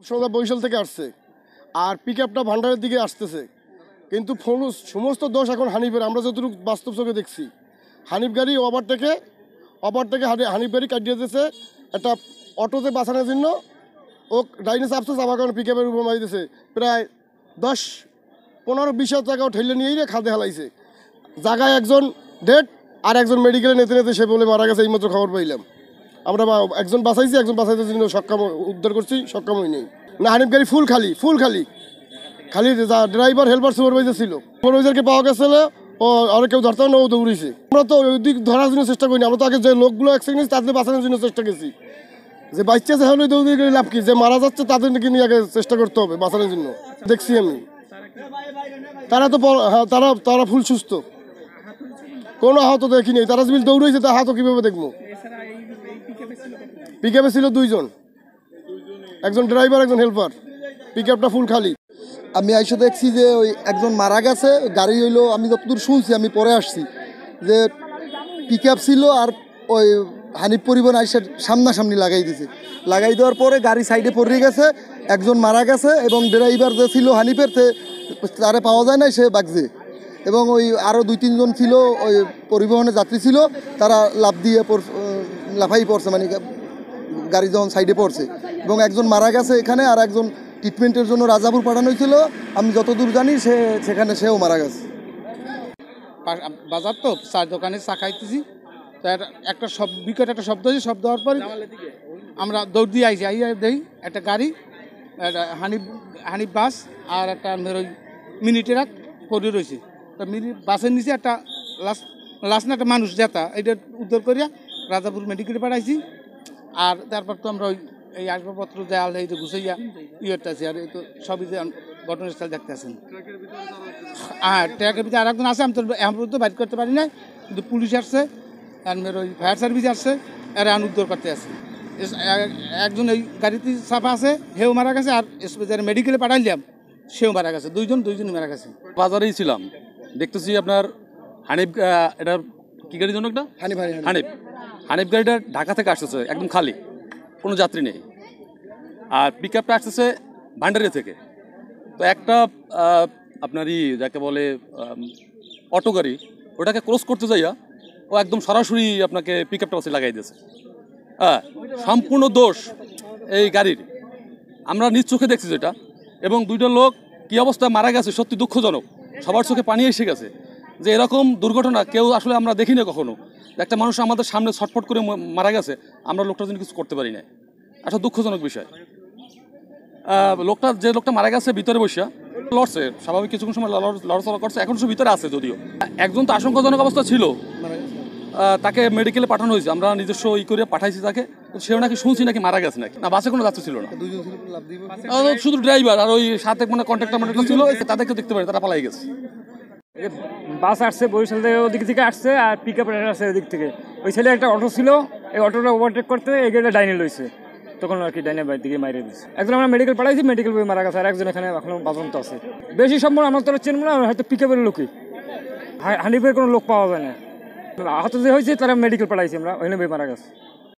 সোজা বরিশাল থেকে আসছে আর পিক আপটা ভান্ডারের দিকে আসতেছে, কিন্তু সমস্ত দোষ এখন হানিফের। আমরা যতটুকু বাস্তব চোখে দেখছি, হানিফ গাড়ি ওভারটেকে হানিফ গাড়ি কাটিয়ে দিয়েছে একটা অটোতে বাঁচানোর জন্য। ও ডাইনে চাপছে, চাপার কারণে পিক আপের উপর মারি দিয়েছে। প্রায় 10-15-20 টাকাও ঠেলে নিয়েই খাদে হালাইছে। জায়গায় একজন ডেড আর একজন মেডিকেলে নিতে নিতে সে বলে মারা গেছে। এইমাত্র খবর পাইলাম। আমরা একজন বাঁচাইছি, একজন বাঁচাইতে জন্য সক্ষম, উদ্ধার করছি, সক্ষম হই নেই। না, হানিফ গাড়ি ফুল খালি ড্রাইভার হেল্পার সুপারভাইজার ছিল। সুপারভাইজারকে পাওয়া গেছিল, ও আর কেউ ধরতে না, ও দৌড়িয়েছে। আমরা তো ওই দিক ধরার জন্য চেষ্টা করিনি, আমরা তো আগে যে লোকগুলো অ্যাক্সিডেন্ট তাদের বাঁচানোর জন্য চেষ্টা করছি। যে বাচ্চা যে হলে দৌড়িয়ে গেলে লাভ কি, যে মারা যাচ্ছে তাদেরকে নিয়ে আগে চেষ্টা করতে হবে বাঁচানোর জন্য। দেখছি আমি তারা তো তারা ফুল সুস্থ, কোনো আহত দেখিনি। তারা যদি দৌড়েছে তার আহত কীভাবে দেখবো? পিক আপে ছিল 2 জন, একজন ড্রাইভার একজন হেল্পার। পিক আপটা ফুল খালি। আমি আইসা দেখছি যে ওই একজন মারা গেছে। গাড়ি হইলো, আমি যতদূর শুনছি, আমি পরে আসছি যে পিক আপ ছিল আর ওই হানিফ পরিবহন আইসা সামনাসামনি লাগাই দিয়েছে। লাগাই দেওয়ার পরে গাড়ি সাইডে পড়ে গেছে, একজন মারা গেছে এবং ড্রাইভার যে ছিল হানিফের তারে পাওয়া যায় না, সে বাগছে। এবং ওই আরও 2-3 জন ছিল, ওই পরিবহনের যাত্রী ছিল, তারা লাফাই পড়ছে, মানে গাড়ি যখন সাইডে পড়ছে। এবং একজন মারা গেছে এখানে, আর একজন ট্রিটমেন্টের জন্য রাজাপুর পাঠানো হয়েছিল। আমি যতদূর জানি সেখানে সেও মারা গেছে। বাজার তো চার দোকানে চা খাইতেছি, তো একটা বিকট একটা শব্দ হয়েছে। শব্দ হওয়ার পর আমরা দৌড় দিয়ে আইছি। দেখি একটা গাড়ি, হানিফ বাস আর একটা ওই মিনি ট্রাক পড়ে রয়েছে। তো বাসের নিচে একটা লাশ না একটা মানুষ যেতা, এটা উদ্ধার করিয়া রাজাপুর মেডিকেলে পাঠাইছি। আর তারপর তো আমরা ওই এই আসবাবপত্র দেয়াল এই যে গুছাইয়া ইয়েটা আছে, আর এই তো সবই যে ঘটনাস্থল দেখতে আছেন। হ্যাঁ, ট্রাকের ভিতরে আর একজন আছে, আমি তো এখন পর্যন্ত বাইর করতে পারি না, কিন্তু পুলিশ আসছে, ওই ফায়ার সার্ভিস আসছে, এরা উদ্ধার করতে আসছে। একজন এই গাড়িতে চাপা আছে, হেও মারা গেছে, আর যারা মেডিকেলে পাঠাইলাম সেও মারা গেছে। দুইজনই মারা গেছে। বাজারেই ছিলাম, দেখতেছি আপনার হানিফ, এটা কি গাড়ির জন্য একটা হানিফ গাড়িটা ঢাকা থেকে আসতেছে, একদম খালি, কোনো যাত্রী নেই। আর পিক আপটা আসতেছে ভান্ডারিয়া থেকে। তো একটা আপনারই যাকে বলে অটো গাড়ি, ওটাকে ক্রস করতে যাইয়া ও একদম সরাসরি আপনাকে পিক আপটা পাশে লাগাই দিয়েছে। হ্যাঁ, সম্পূর্ণ দোষ এই গাড়ির। আমরা নিজ চোখে দেখছি যেটা, এবং 2টা লোক কী অবস্থায় মারা গেছে, সত্যি দুঃখজনক। সবার চোখে পানি এসে গেছে যে এরকম দুর্ঘটনা কেউ আসলে আমরা দেখি না কখনো। একটা মানুষ আমাদের সামনে ছটফট করে মারা গেছে, আমরা লোকটার জন্য কিছু করতে পারি না। আসলে দুঃখজনক বিষয়। যে লোকটা মারা গেছে ভিতরে বসিয়া লড়ছে, স্বাভাবিক কিছুক্ষণ সময় লড়াচড়া করছে, এখন সে ভিতরে আছে। যদিও একজন তো আশঙ্কাজনক অবস্থা ছিল, তাকে মেডিকেলে পাঠানো হয়েছে, আমরা নিজস্ব করে পাঠাইছি তাকে। সেও নাকি শুনছি নাকি মারা গেছে নাকি, না বাসে কোনো যাত্রী ছিল না, শুধু ড্রাইভার আর ওই সাথে মানে কন্ট্রাক্টর ছিল, তাদেরকে দেখতে পারি, তারা পালাই গেছে। বাস আসছে বরিশাল থেকে, ওদিক থেকে আসছে, আর পিক আপ আসছে ওদিক থেকে। ওই ছেলে একটা অটো ছিল, এই অটোটা ওভারটেক করতে এগিয়ে ডাইনে লইছে, তখন আর কি ডাইনে বাইর দিকে মাইরে দিচ্ছে। একজন আমরা মেডিকেল পাঠাইছি, মেডিকেল বই মারা গেছে, আর একজন এখানে এখনো বাজন্ত আছে। বেশি সম্ভব আমরা তো চিনব না, হয়তো পিক আপের লোকই, হানিফের কোনো লোক পাওয়া যায় না। আহত যে হয়েছে তারা মেডিকেল পাঠাইছি আমরা, ওইখানে বই মারা গেছে।